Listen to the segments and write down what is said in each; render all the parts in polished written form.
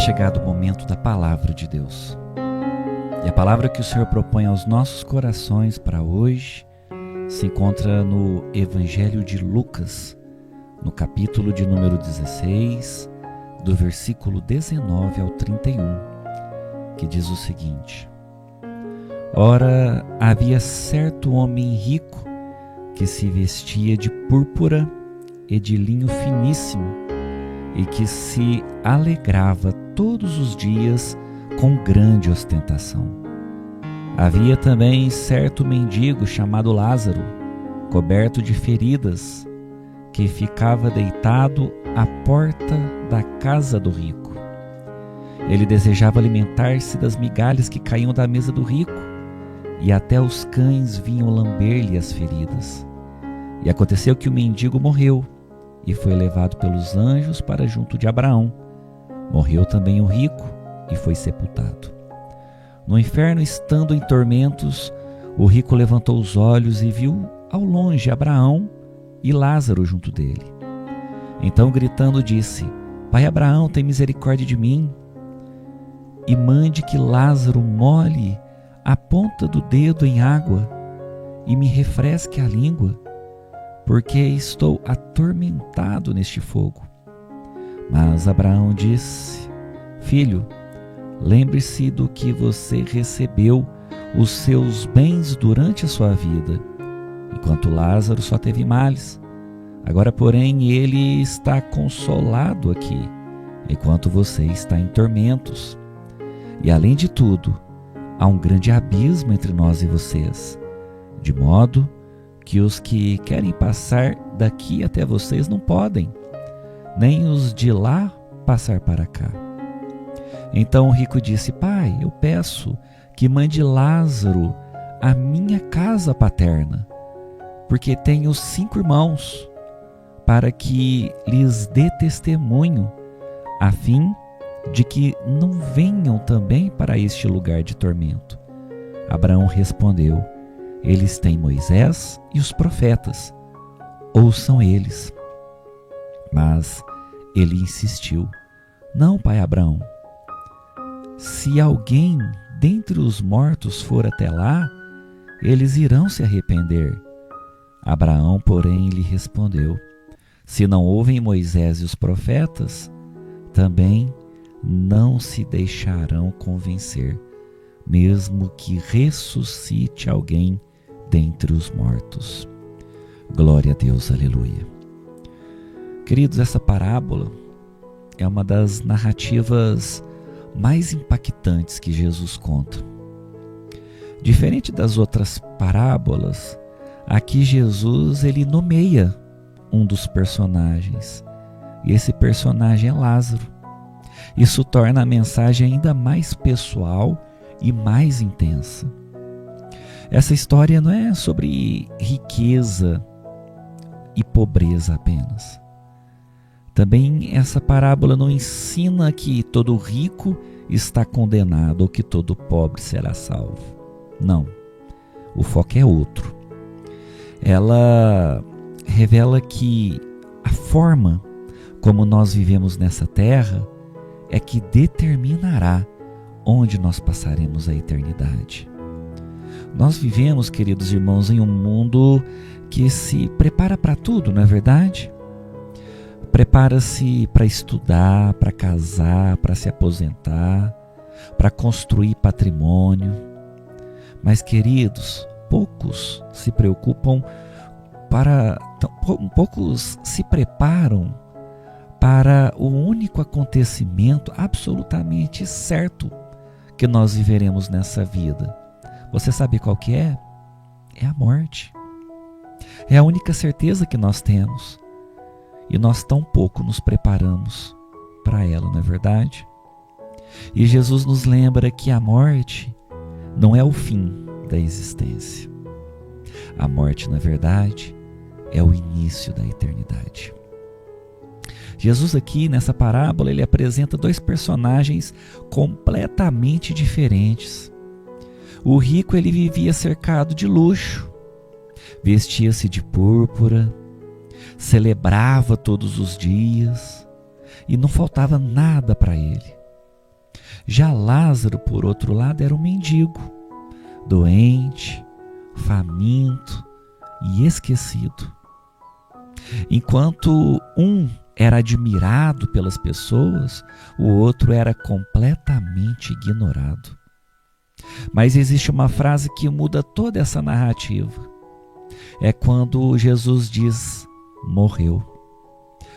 chegado o momento da Palavra de Deus. E a palavra que o Senhor propõe aos nossos corações para hoje se encontra no Evangelho de Lucas, no capítulo de número 16, do versículo 19 ao 31, que diz o seguinte: Ora, havia certo homem rico que se vestia de púrpura e de linho finíssimo e que se alegrava todos os dias com grande ostentação. Havia também certo mendigo chamado Lázaro, coberto de feridas, que ficava deitado à porta da casa do rico. Ele desejava alimentar-se das migalhas que caíam da mesa do rico, e até os cães vinham lamber-lhe as feridas. E aconteceu que o mendigo morreu, e foi levado pelos anjos para junto de Abraão. Morreu também o rico, e foi sepultado. No inferno, estando em tormentos, o rico levantou os olhos e viu ao longe Abraão e Lázaro junto dele. Então, gritando, disse: Pai Abraão, tem misericórdia de mim, e mande que Lázaro molhe a ponta do dedo em água e me refresque a língua, porque estou atormentado neste fogo. Mas Abraão disse: Filho, lembre-se do que você recebeu os seus bens durante a sua vida, enquanto Lázaro só teve males. Agora, porém, ele está consolado aqui, enquanto você está em tormentos. E além de tudo, há um grande abismo entre nós e vocês, de modo que os que querem passar daqui até vocês não podem, nem os de lá passar para cá. Então o rico disse: Pai, eu peço que mande Lázaro à minha casa paterna, porque tenho 5 irmãos, para que lhes dê testemunho, a fim de que não venham também para este lugar de tormento. Abraão respondeu: Eles têm Moisés e os profetas, ouçam eles. Mas ele insistiu: Não, pai Abraão, se alguém dentre os mortos for até lá, eles irão se arrepender. Abraão, porém, lhe respondeu: Se não ouvem Moisés e os profetas, também não se deixarão convencer, mesmo que ressuscite alguém dentre os mortos. Glória a Deus, aleluia. Queridos, essa parábola é uma das narrativas mais impactantes que Jesus conta. Diferente das outras parábolas, aqui Jesus ele nomeia um dos personagens, e esse personagem é Lázaro. Isso torna a mensagem ainda mais pessoal e mais intensa. Essa história não é sobre riqueza e pobreza apenas. Também essa parábola não ensina que todo rico está condenado ou que todo pobre será salvo. Não, o foco é outro. Ela revela que a forma como nós vivemos nessa terra é que determinará onde nós passaremos a eternidade. Nós vivemos, queridos irmãos, em um mundo que se prepara para tudo, não é verdade? Prepara-se para estudar, para casar, para se aposentar, para construir patrimônio. Mas, queridos, poucos se preocupam poucos se preparam para o único acontecimento absolutamente certo que nós viveremos nessa vida. Você sabe qual que é? É a morte. É a única certeza que nós temos. E nós tão pouco nos preparamos para ela, não é verdade? E Jesus nos lembra que a morte não é o fim da existência. A morte, na verdade, é o início da eternidade. Jesus aqui, nessa parábola, ele apresenta 2 personagens completamente diferentes. O rico, ele vivia cercado de luxo, vestia-se de púrpura, celebrava todos os dias e não faltava nada para ele. Já Lázaro, por outro lado, era um mendigo, doente, faminto e esquecido. Enquanto um era admirado pelas pessoas, o outro era completamente ignorado. Mas existe uma frase que muda toda essa narrativa. É quando Jesus diz: morreu.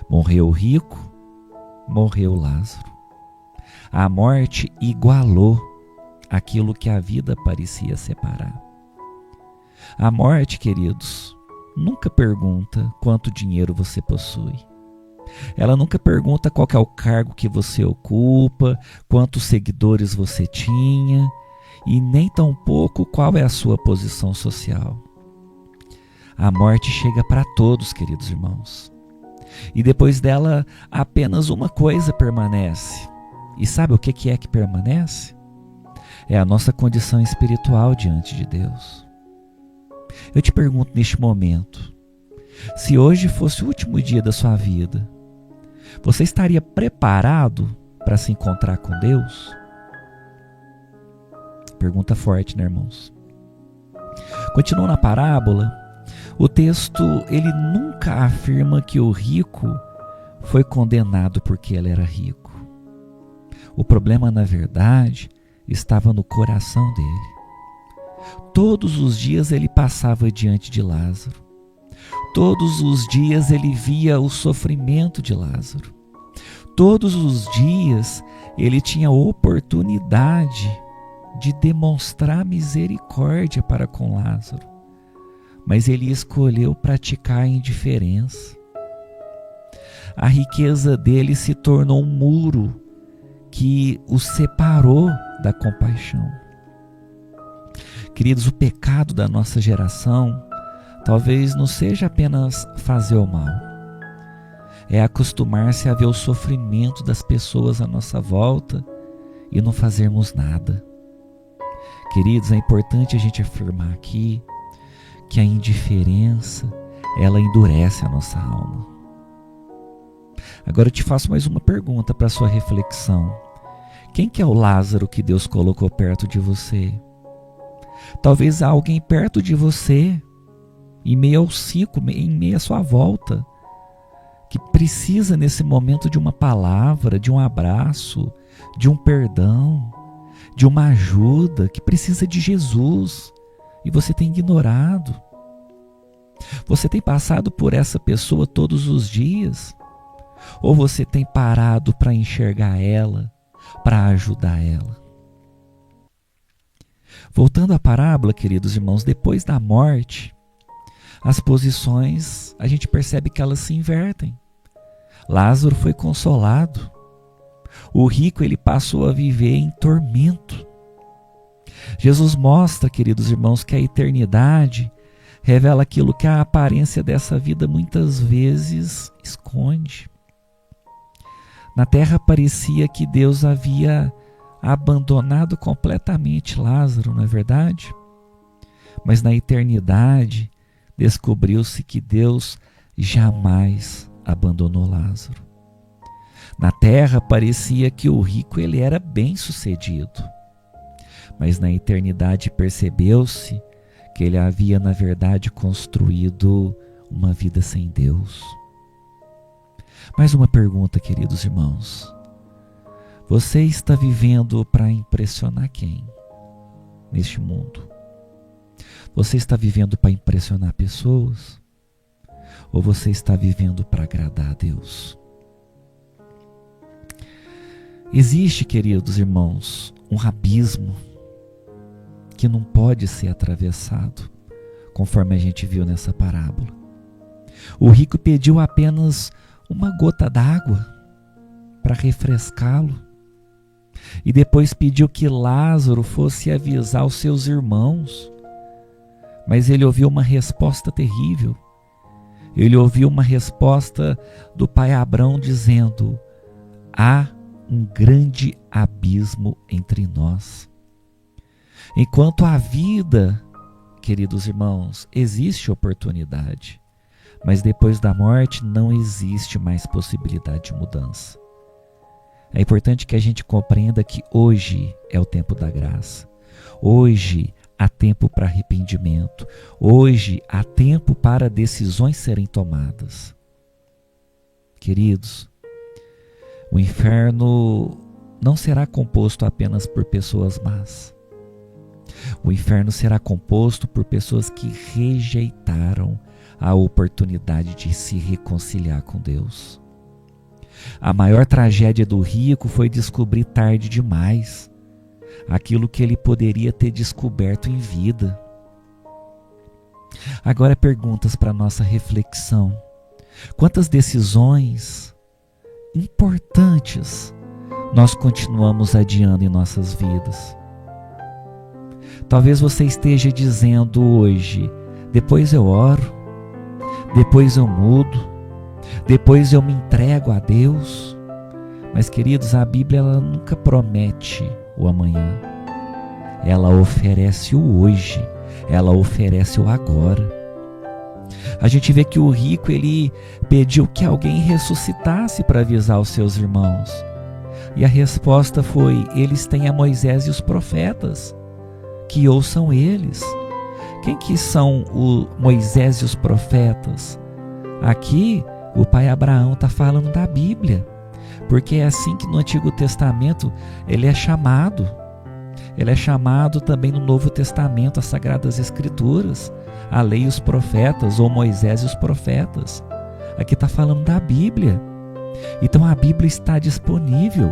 Morreu o rico, morreu Lázaro. A morte igualou aquilo que a vida parecia separar. A morte, queridos, nunca pergunta quanto dinheiro você possui. Ela nunca pergunta qual é o cargo que você ocupa, quantos seguidores você tinha, e nem tampouco qual é a sua posição social. A morte chega para todos, queridos irmãos. E depois dela, apenas uma coisa permanece. E sabe o que é que permanece? É a nossa condição espiritual diante de Deus. Eu te pergunto neste momento, se hoje fosse o último dia da sua vida, você estaria preparado para se encontrar com Deus? Pergunta forte, né, irmãos? Continuando na parábola, o texto ele nunca afirma que o rico foi condenado porque ele era rico. O problema, na verdade, estava no coração dele. Todos os dias ele passava diante de Lázaro. Todos os dias ele via o sofrimento de Lázaro. Todos os dias ele tinha oportunidade de demonstrar misericórdia para com Lázaro. Mas ele escolheu praticar a indiferença. A riqueza dele se tornou um muro que o separou da compaixão. Queridos, o pecado da nossa geração talvez não seja apenas fazer o mal. É acostumar-se a ver o sofrimento das pessoas à nossa volta e não fazermos nada. Queridos, é importante a gente afirmar aqui que a indiferença, ela endurece a nossa alma. Agora eu te faço mais uma pergunta para a sua reflexão. Quem que é o Lázaro que Deus colocou perto de você? Talvez há alguém perto de você, em meio ao ciclo, em meio à sua volta, que precisa nesse momento de uma palavra, de um abraço, de um perdão, de uma ajuda, que precisa de Jesus, e você tem ignorado. Você tem passado por essa pessoa todos os dias? Ou você tem parado para enxergar ela, para ajudar ela? Voltando à parábola, queridos irmãos, depois da morte, as posições, a gente percebe que elas se invertem. Lázaro foi consolado. O rico, ele passou a viver em tormento. Jesus mostra, queridos irmãos, que a eternidade revela aquilo que a aparência dessa vida muitas vezes esconde. Na terra parecia que Deus havia abandonado completamente Lázaro, não é verdade? Mas na eternidade descobriu-se que Deus jamais abandonou Lázaro. Na terra parecia que o rico ele era bem-sucedido, mas na eternidade percebeu-se que ele havia na verdade construído uma vida sem Deus. Mais uma pergunta, queridos irmãos. Você está vivendo para impressionar quem neste mundo? Você está vivendo para impressionar pessoas? Ou você está vivendo para agradar a Deus? Existe, queridos irmãos, um abismo que não pode ser atravessado, conforme a gente viu nessa parábola. O rico pediu apenas uma gota d'água para refrescá-lo. E depois pediu que Lázaro fosse avisar os seus irmãos. Mas ele ouviu uma resposta terrível. Ele ouviu uma resposta do pai Abrão dizendo: há um grande abismo entre nós. Enquanto há vida, queridos irmãos, existe oportunidade. Mas depois da morte não existe mais possibilidade de mudança. É importante que a gente compreenda que hoje é o tempo da graça. Hoje há tempo para arrependimento. Hoje há tempo para decisões serem tomadas. Queridos, o inferno não será composto apenas por pessoas más. O inferno será composto por pessoas que rejeitaram a oportunidade de se reconciliar com Deus. A maior tragédia do rico foi descobrir tarde demais aquilo que ele poderia ter descoberto em vida. Agora, perguntas para nossa reflexão. Quantas decisões importantes nós continuamos adiando em nossas vidas? Talvez você esteja dizendo hoje: depois eu oro, depois eu mudo, depois eu me entrego a Deus. Mas, queridos, a Bíblia ela nunca promete o amanhã. Ela oferece o hoje, ela oferece o agora. A gente vê que o rico, ele pediu que alguém ressuscitasse para avisar os seus irmãos. E a resposta foi: eles têm a Moisés e os profetas, que ouçam eles. Quem que são o Moisés e os profetas? Aqui, o pai Abraão está falando da Bíblia, porque é assim que no Antigo Testamento ele é chamado. Ele é chamado também no Novo Testamento, as Sagradas Escrituras, a lei e os profetas, ou Moisés e os profetas. Aqui está falando da Bíblia. Então a Bíblia está disponível.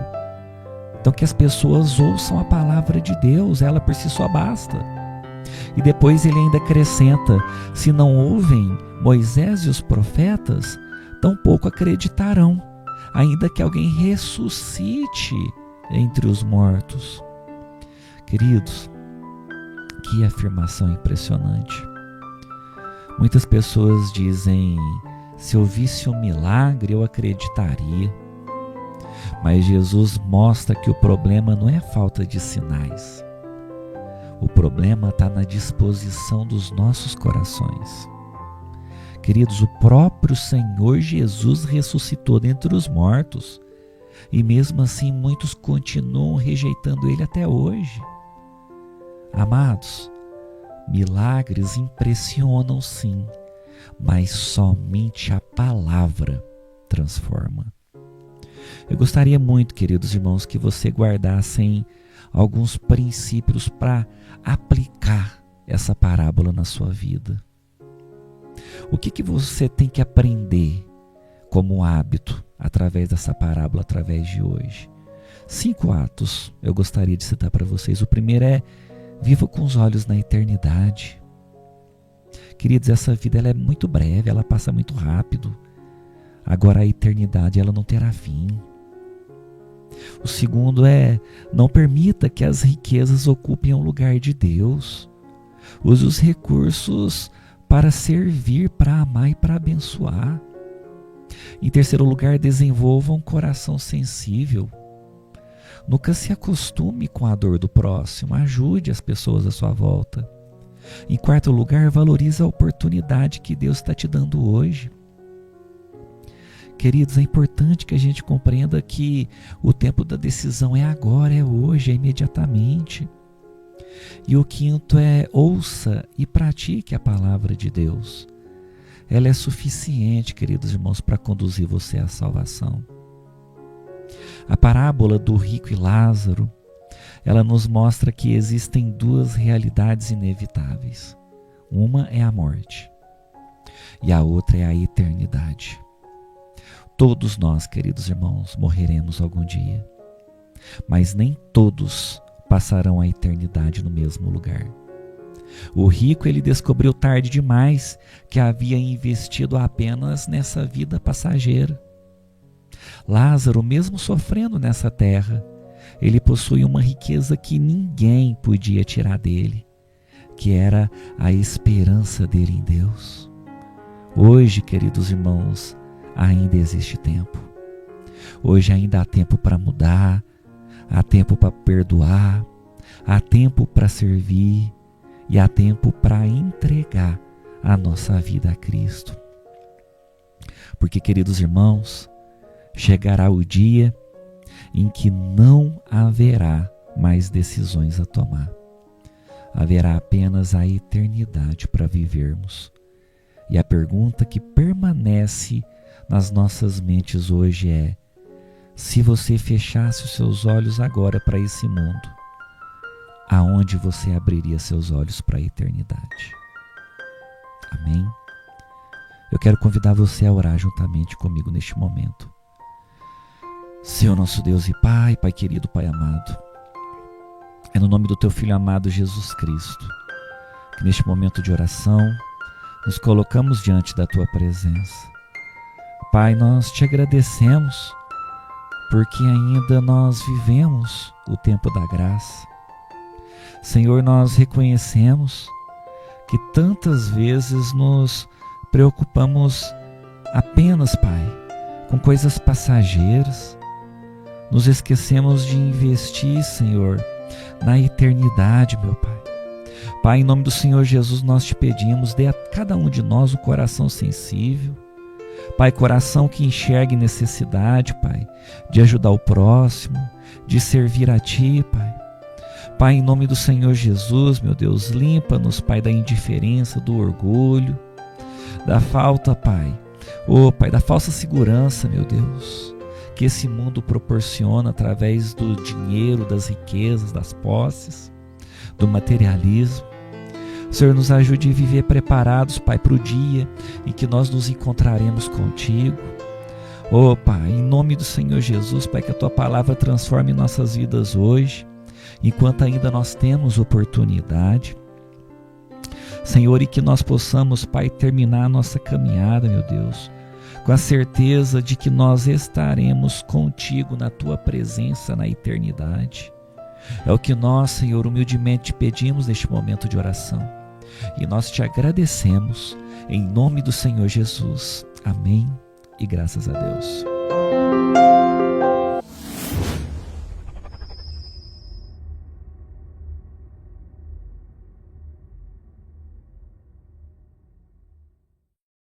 Então que as pessoas ouçam a palavra de Deus, ela por si só basta. E depois ele ainda acrescenta: se não ouvem Moisés e os profetas, tampouco acreditarão, ainda que alguém ressuscite entre os mortos. Queridos, que afirmação impressionante. Muitas pessoas dizem: se eu visse um milagre, eu acreditaria. Mas Jesus mostra que o problema não é falta de sinais. O problema está na disposição dos nossos corações. Queridos, o próprio Senhor Jesus ressuscitou dentre os mortos. E mesmo assim muitos continuam rejeitando Ele até hoje. Amados, milagres impressionam sim, mas somente a palavra transforma. Eu gostaria muito, queridos irmãos, que você guardassem alguns princípios para aplicar essa parábola na sua vida. O que você tem que aprender como hábito através dessa parábola, através de hoje? 5 atos eu gostaria de citar para vocês. O primeiro é: viva com os olhos na eternidade. Queridos, essa vida ela é muito breve, ela passa muito rápido. Agora a eternidade ela não terá fim. O segundo é: não permita que as riquezas ocupem o lugar de Deus. Use os recursos para servir, para amar e para abençoar. Em terceiro lugar, desenvolva um coração sensível. Nunca se acostume com a dor do próximo, ajude as pessoas à sua volta. Em quarto lugar, valorize a oportunidade que Deus está te dando hoje. Queridos, é importante que a gente compreenda que o tempo da decisão é agora, é hoje, é imediatamente. E o quinto é: ouça e pratique a palavra de Deus. Ela é suficiente, queridos irmãos, para conduzir você à salvação. A parábola do rico e Lázaro, ela nos mostra que existem 2 realidades inevitáveis. Uma é a morte e a outra é a eternidade. Todos nós, queridos irmãos, morreremos algum dia, mas nem todos passarão a eternidade no mesmo lugar. O rico, ele descobriu tarde demais que havia investido apenas nessa vida passageira. Lázaro, mesmo sofrendo nessa terra, ele possui uma riqueza que ninguém podia tirar dele, que era a esperança dele em Deus. Hoje, queridos irmãos, ainda existe tempo. Hoje ainda há tempo para mudar, há tempo para perdoar, há tempo para servir e há tempo para entregar a nossa vida a Cristo. Porque, queridos irmãos, chegará o dia em que não haverá mais decisões a tomar. Haverá apenas a eternidade para vivermos. E a pergunta que permanece nas nossas mentes hoje é: se você fechasse os seus olhos agora para esse mundo, aonde você abriria seus olhos para a eternidade? Amém? Eu quero convidar você a orar juntamente comigo neste momento. Senhor nosso Deus e Pai, Pai querido, Pai amado, é no nome do Teu Filho amado Jesus Cristo que neste momento de oração nos colocamos diante da Tua presença. Pai, nós Te agradecemos porque ainda nós vivemos o tempo da graça. Senhor, nós reconhecemos que tantas vezes nos preocupamos apenas, Pai, com coisas passageiras. Nos esquecemos de investir, Senhor, na eternidade, meu Pai. Pai, em nome do Senhor Jesus, nós Te pedimos, dê a cada um de nós um coração sensível. Pai, coração que enxergue necessidade, Pai, de ajudar o próximo, de servir a Ti, Pai. Pai, em nome do Senhor Jesus, meu Deus, limpa-nos, Pai, da indiferença, do orgulho, da falta, Pai, Pai, da falsa segurança, meu Deus, que esse mundo proporciona através do dinheiro, das riquezas, das posses, do materialismo. Senhor, nos ajude a viver preparados, Pai, para o dia em que nós nos encontraremos contigo. Pai, em nome do Senhor Jesus, Pai, que a Tua palavra transforme nossas vidas hoje, enquanto ainda nós temos oportunidade. Senhor, e que nós possamos, Pai, terminar a nossa caminhada, meu Deus, com a certeza de que nós estaremos contigo na Tua presença na eternidade. É o que nós, Senhor, humildemente pedimos neste momento de oração. E nós Te agradecemos, em nome do Senhor Jesus. Amém e graças a Deus.